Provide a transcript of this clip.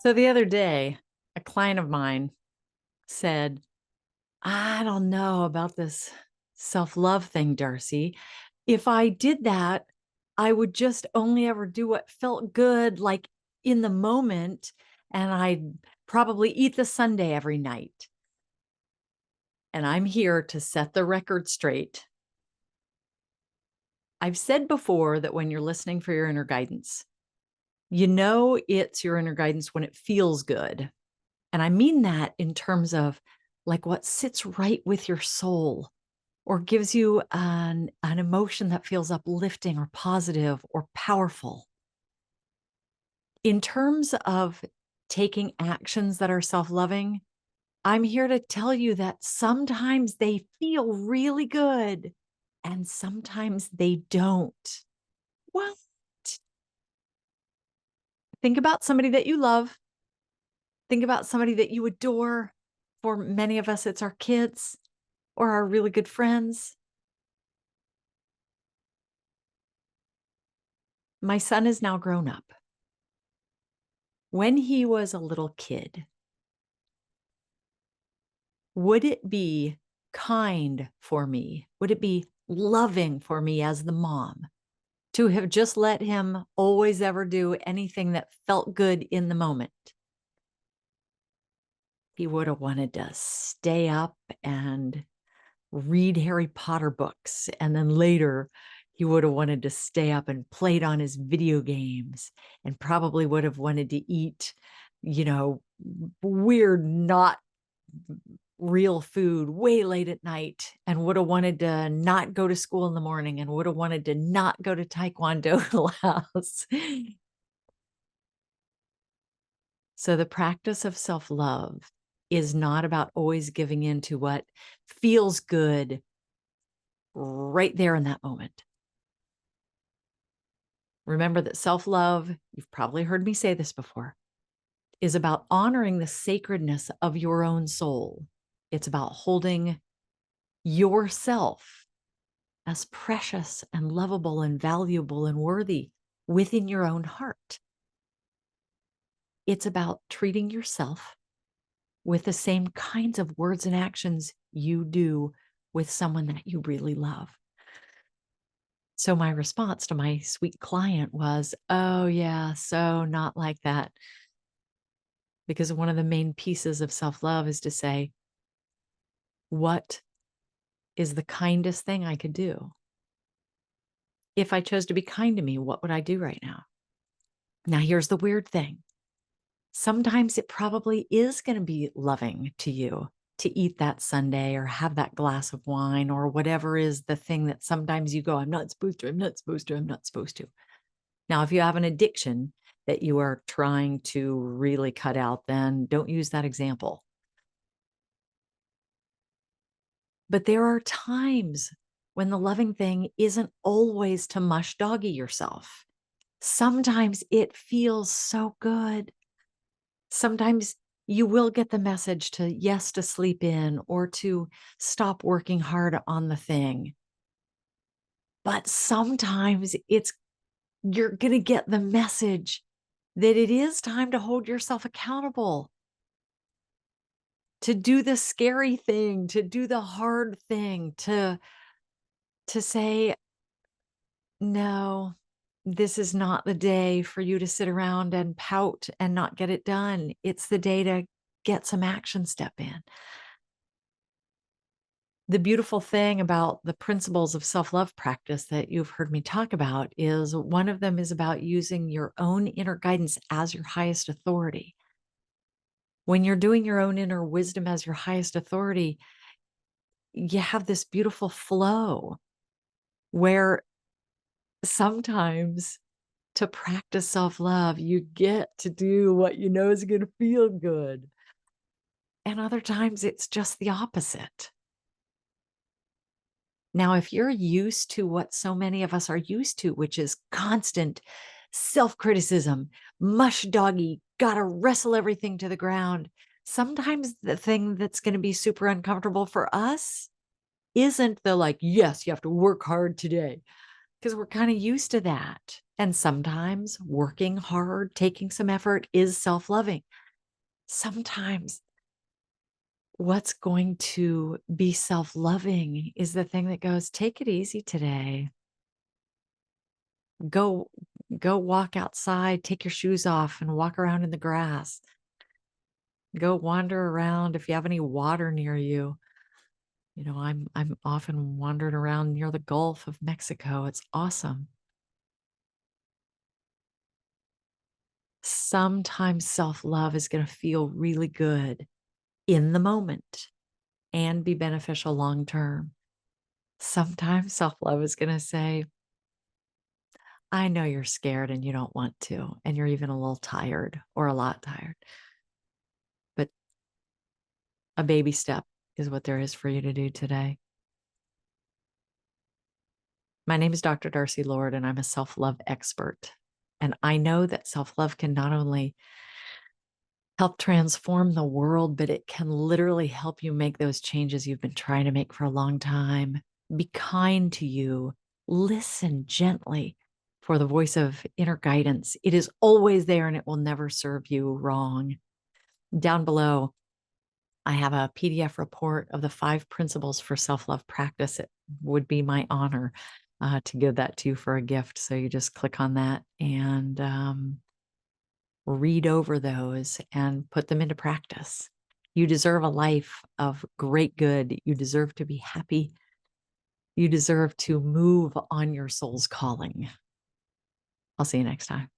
So the other day, a client of mine said, I don't know about this self love thing, Darcy. If I did that, I would just only ever do what felt good, like in the moment, and I'd probably eat the sundae every night. And I'm here to set the record straight. I've said before that when you're listening for your inner guidance, you know it's your inner guidance when it feels good. And I mean that in terms of like what sits right with your soul or gives you an emotion that feels uplifting or positive or powerful. In terms of taking actions that are self-loving, I'm here to tell you that sometimes they feel really good and sometimes they don't. What? Think about somebody that you love. Think about somebody that you adore. For many of us, it's our kids or our really good friends. My son is now grown up. When he was a little kid, would it be kind for me? Would it be loving for me as the mom to have just let him always ever do anything that felt good in the moment? He would have wanted to stay up and read Harry Potter books. And then later, he would have wanted to stay up and played on his video games and probably would have wanted to eat, you know, weird, not real food way late at night and would have wanted to not go to school in the morning and would have wanted to not go to taekwondo class. So the practice of self-love is not about always giving in to what feels good right there in that moment. Remember that self-love, you've probably heard me say this before, is about honoring the sacredness of your own soul. It's about holding yourself as precious and lovable and valuable and worthy within your own heart. It's about treating yourself with the same kinds of words and actions you do with someone that you really love. So my response to my sweet client was, oh yeah, so not like that. Because one of the main pieces of self-love is to say, what is the kindest thing I could do? If I chose to be kind to me, what would I do right now? Now, here's the weird thing. Sometimes it probably is going to be loving to you to eat that sundae or have that glass of wine or whatever is the thing that sometimes you go, I'm not supposed to, I'm not supposed to, I'm not supposed to. Now, if you have an addiction that you are trying to really cut out, then don't use that example. But there are times when the loving thing isn't always to mush doggy yourself. Sometimes it feels so good. Sometimes you will get the message to yes, to sleep in or to stop working hard on the thing. But sometimes you're going to get the message that it is time to hold yourself accountable, to do the scary thing, to do the hard thing, to say, no, this is not the day for you to sit around and pout and not get it done. It's the day to get some action step in. The beautiful thing about the principles of self-love practice that you've heard me talk about is one of them is about using your own inner guidance as your highest authority. When you're doing your own inner wisdom as your highest authority, you have this beautiful flow where sometimes to practice self-love, you get to do what you know is going to feel good. And other times it's just the opposite. Now, if you're used to what so many of us are used to, which is constant self-criticism, mush doggy, gotta wrestle everything to the ground, sometimes the thing that's going to be super uncomfortable for us isn't the like, yes, you have to work hard today, because we're kind of used to that. And sometimes working hard, taking some effort is self-loving. Sometimes what's going to be self-loving is the thing that goes, "Take it easy today. Go go walk outside, take your shoes off and walk around in the grass. Go wander around if you have any water near you." I'm often wandering around near the Gulf of Mexico. It's awesome. Sometimes self-love is gonna feel really good in the moment and be beneficial long term. Sometimes self-love is gonna say, "I know you're scared and you don't want to, and you're even a little tired or a lot tired, but a baby step is what there is for you to do today." My name is Dr. Darcy Lord, and I'm a self-love expert. And I know that self-love can not only help transform the world, but it can literally help you make those changes you've been trying to make for a long time. Be kind to you. Listen gently for the voice of inner guidance. It is always there and it will never serve you wrong. Down below, I have a PDF report of the 5 principles for self-love practice. It would be my honor to give that to you for a gift. So you just click on that and read over those and put them into practice. You deserve a life of great good. You deserve to be happy. You deserve to move on your soul's calling. I'll see you next time.